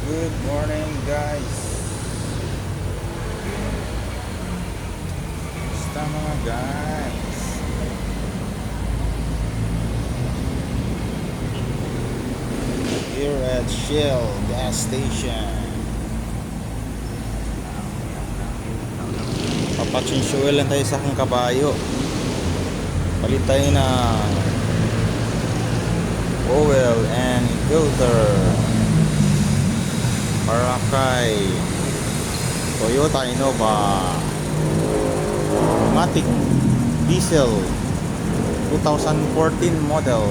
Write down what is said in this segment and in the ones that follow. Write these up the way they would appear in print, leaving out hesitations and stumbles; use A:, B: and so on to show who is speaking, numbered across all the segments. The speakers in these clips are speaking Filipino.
A: Good morning guys. Basta mga guys. Here at Shell gas station. Papachinsuelan tayo sa aking kabayo. Palit tayo na oil and filter para kay Toyota Innova Matic Diesel 2014 model.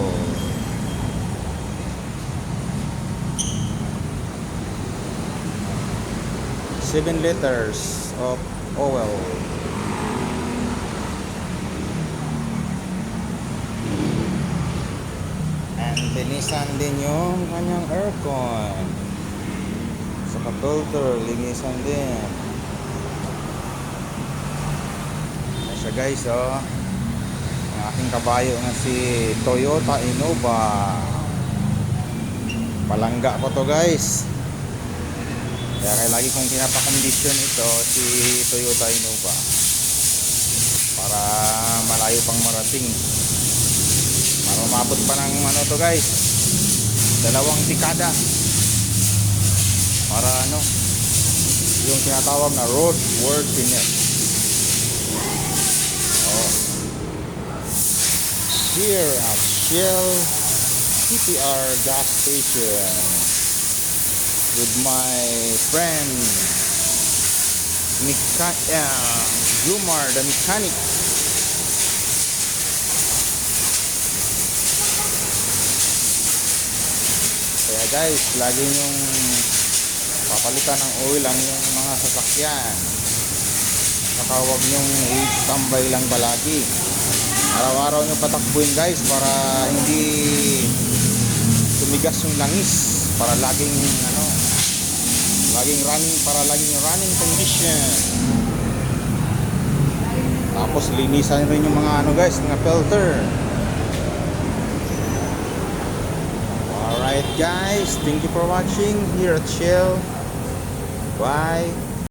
A: Seven liters of oil. And linisan din yung kanyang aircon. Saka filter, linisan din. Ayan siya guys, oh. Ang aking kabayo na si Toyota Innova. Palangga ko to guys. Kaya lagi kong pinapakondisyon ito si Toyota Innova para malayo pang marating, para umabot pa ng ano to guys, 2 dekada, para ano, yung tinatawag na road worthiness. Oh. Here at Shell CPR gas station with my friend Jumar the mechanic. Kaya guys, lagi yung papalitan ng oil ang yung mga sasakyan. Saka huwag nyong i-standby lang palagi. Araw-araw nyo patakbuhin guys para hindi tumigas yung langis, para laging laging running condition. Tapos linisan rin yung mga guys, mga filter. Alright guys, thank you for watching here at Shell. Bye.